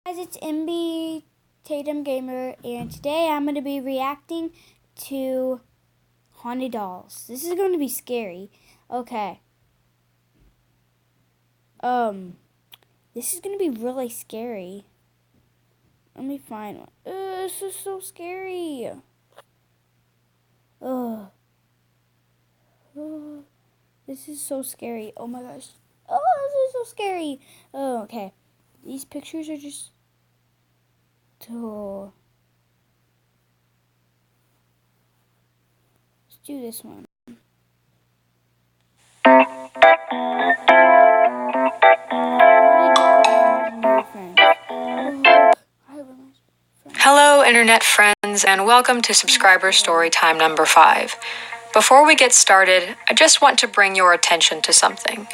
Guys, it's MB Tatum Gamer, and today I'm going to be reacting to haunted dolls. This is going to be scary. Okay. This is going to be really scary. Let me find one. This is so scary. Ugh. This is so scary. Oh my gosh. Oh, this is so scary. Oh, okay. These pictures are just... Oh. Let's do this one. Hello, internet friends, and welcome to subscriber story time number 5. Before we get started, I just want to bring your attention to something.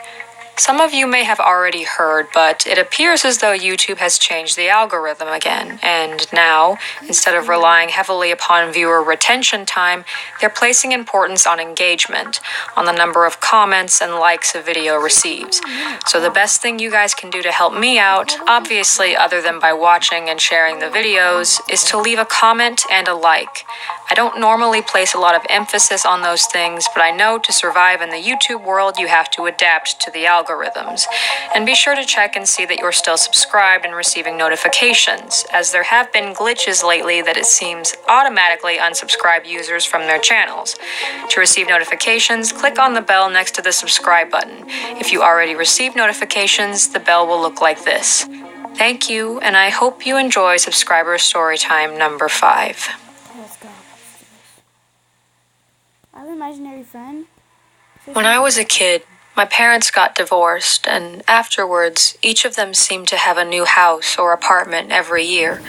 Some of you may have already heard, but it appears as though YouTube has changed the algorithm again, and now, instead of relying heavily upon viewer retention time, they're placing importance on engagement, on the number of comments and likes a video receives. So the best thing you guys can do to help me out, obviously other than by watching and sharing the videos, is to leave a comment and a like. I don't normally place a lot of emphasis on those things, but I know to survive in the YouTube world you have to adapt to the algorithms. And be sure to check and see that you're still subscribed and receiving notifications, as there have been glitches lately that it seems automatically unsubscribe users from their channels. To receive notifications, click on the bell next to the subscribe button. If you already received notifications, the bell will look like this. Thank you, and I hope you enjoy subscriber storytime number 5. Let's go. I have an imaginary friend. When I was a kid, my parents got divorced, and afterwards, each of them seemed to have a new house or apartment every year.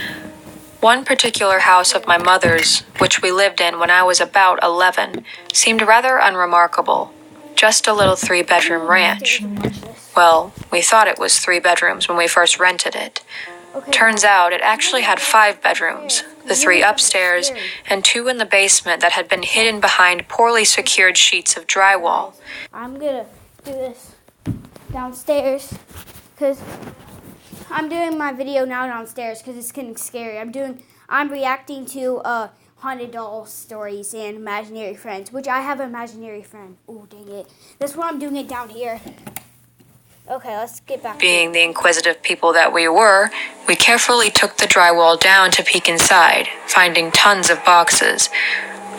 One particular house of my mother's, which we lived in when I was about 11, seemed rather unremarkable. Just a little 3-bedroom ranch. Well, we thought it was 3 bedrooms when we first rented it. Turns out it actually had 5 bedrooms, the 3 upstairs and 2 in the basement that had been hidden behind poorly secured sheets of drywall. I'm gonna do this downstairs because I'm doing my video now downstairs because it's getting scary. I'm reacting to haunted doll stories and imaginary friends, which I have an imaginary friend. Oh, dang it. That's why I'm doing it down here. Okay, let's get back. Being the inquisitive people that we were, we carefully took the drywall down to peek inside, finding tons of boxes.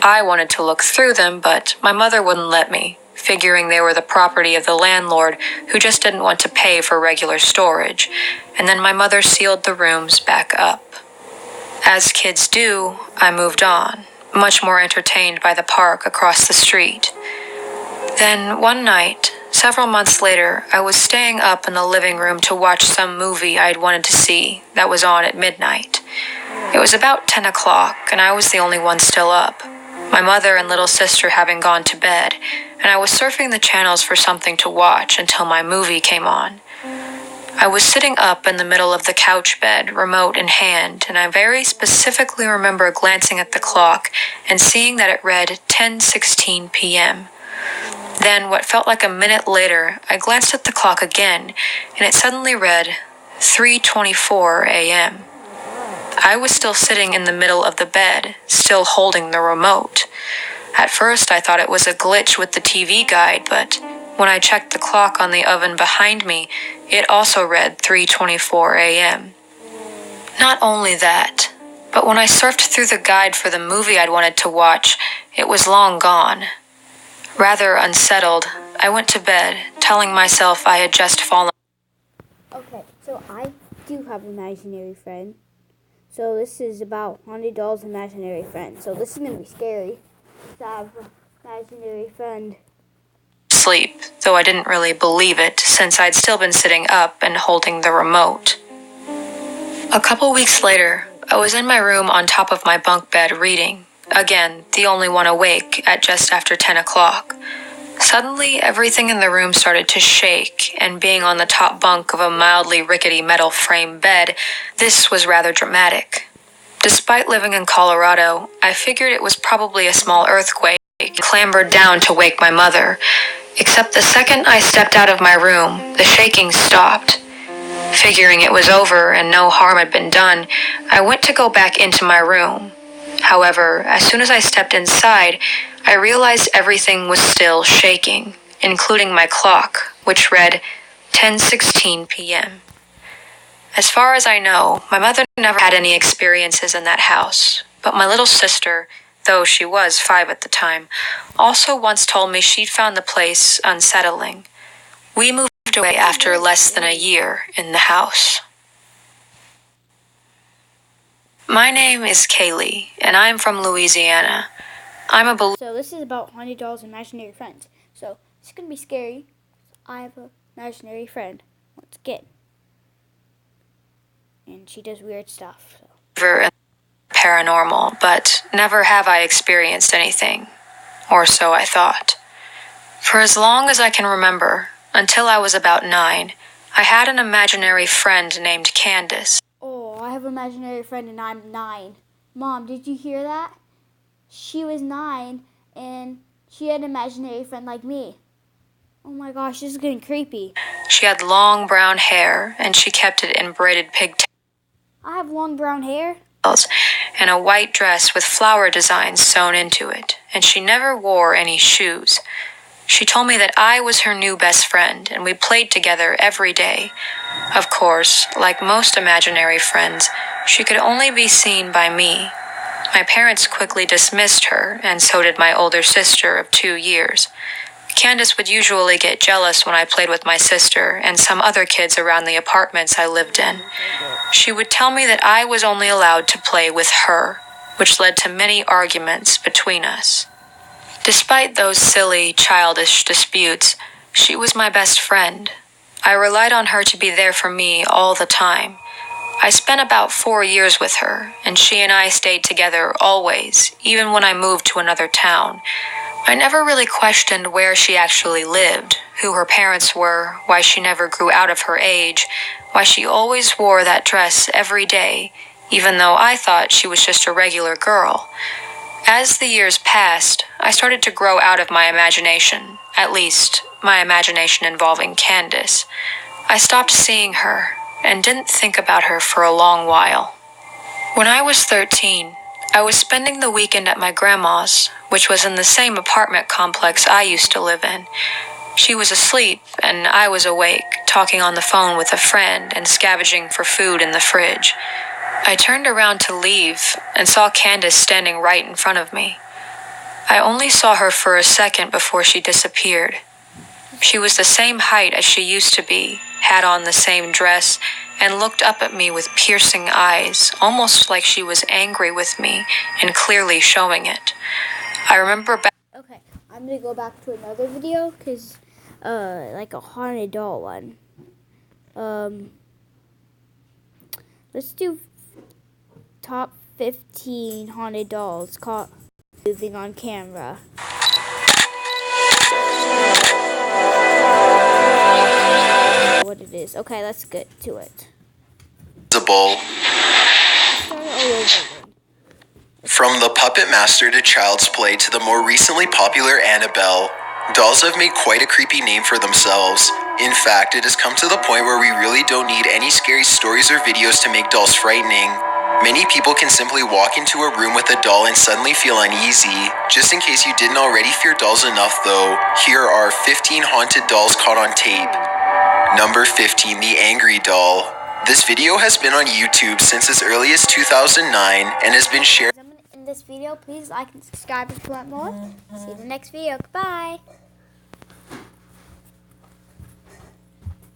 I wanted to look through them, but my mother wouldn't let me, figuring they were the property of the landlord who just didn't want to pay for regular storage. And then my mother sealed the rooms back up. As kids do, I moved on, much more entertained by the park across the street. Then one night, several months later, I was staying up in the living room to watch some movie I'd wanted to see that was on at midnight. It was about 10 o'clock, and I was the only one still up, my mother and little sister having gone to bed, and I was surfing the channels for something to watch until my movie came on. I was sitting up in the middle of the couch bed, remote in hand, and I very specifically remember glancing at the clock and seeing that it read 10:16 p.m. Then, what felt like a minute later, I glanced at the clock again, and it suddenly read 3:24 a.m. I was still sitting in the middle of the bed, still holding the remote. At first, I thought it was a glitch with the TV guide, but when I checked the clock on the oven behind me, it also read 3:24 a.m. Not only that, but when I surfed through the guide for the movie I'd wanted to watch, it was long gone. Rather unsettled, I went to bed, telling myself I had just fallen. Okay, so I do have an imaginary friend. So this is about haunted dolls' imaginary friend. So this is going to be scary. To have an imaginary friend. Sleep, though I didn't really believe it, since I'd still been sitting up and holding the remote. A couple weeks later, I was in my room on top of my bunk bed reading. Again, the only one awake at just after 10 o'clock. Suddenly, everything in the room started to shake, and being on the top bunk of a mildly rickety metal frame bed, this was rather dramatic. Despite living in Colorado, I figured it was probably a small earthquake and clambered down to wake my mother. Except the second I stepped out of my room, the shaking stopped. Figuring it was over and no harm had been done, I went to go back into my room. However, as soon as I stepped inside, I realized everything was still shaking, including my clock, which read 10:16 p.m. As far as I know, my mother never had any experiences in that house, but my little sister, though she was 5 at the time, also once told me she'd found the place unsettling. We moved away after less than a year in the house. My name is Kaylee, and I'm from Louisiana. So this is about haunted dolls and imaginary friends. So it's going to be scary. I have an imaginary friend once again. And she does weird stuff. So. Paranormal, but never have I experienced anything. Or so I thought. For as long as I can remember, until I was about 9, I had an imaginary friend named Candace. Oh, I have an imaginary friend and I'm 9. Mom, did you hear that? She was 9 and she had an imaginary friend like me. Oh my gosh, this is getting creepy. She had long brown hair and she kept it in braided pigtails. I have long brown hair? And a white dress with flower designs sewn into it, and she never wore any shoes. She told me that I was her new best friend, and we played together every day. Of course, like most imaginary friends, she could only be seen by me. My parents quickly dismissed her, and so did my older sister of 2 years. Candace would usually get jealous when I played with my sister and some other kids around the apartments I lived in. She would tell me that I was only allowed to play with her, which led to many arguments between us. Despite those silly, childish disputes, she was my best friend. I relied on her to be there for me all the time. I spent about 4 years with her, and she and I stayed together always, even when I moved to another town. I never really questioned where she actually lived, who her parents were, why she never grew out of her age, why she always wore that dress every day, even though I thought she was just a regular girl. As the years passed, I started to grow out of my imagination, at least my imagination involving Candace. I stopped seeing her and didn't think about her for a long while. When I was 13, I was spending the weekend at my grandma's, which was in the same apartment complex I used to live in. She was asleep, and I was awake, talking on the phone with a friend and scavenging for food in the fridge. I turned around to leave and saw Candace standing right in front of me. I only saw her for a second before she disappeared. She was the same height as she used to be, had on the same dress, and looked up at me with piercing eyes, almost like she was angry with me and clearly showing it. I remember back. Okay, I'm gonna go back to another video because, like a haunted doll one. Let's do top 15 haunted dolls caught moving on camera. What it is. Okay, let's get to it. From the Puppet Master to Child's Play to the more recently popular Annabelle, dolls have made quite a creepy name for themselves. In fact, it has come to the point where we really don't need any scary stories or videos to make dolls frightening. Many people can simply walk into a room with a doll and suddenly feel uneasy. Just in case you didn't already fear dolls enough though, here are 15 haunted dolls caught on tape. Number 15, the Angry Doll. This video has been on YouTube since as early as 2009 and has been shared. In this video, please like and subscribe if you want more. See you in the next video. Goodbye.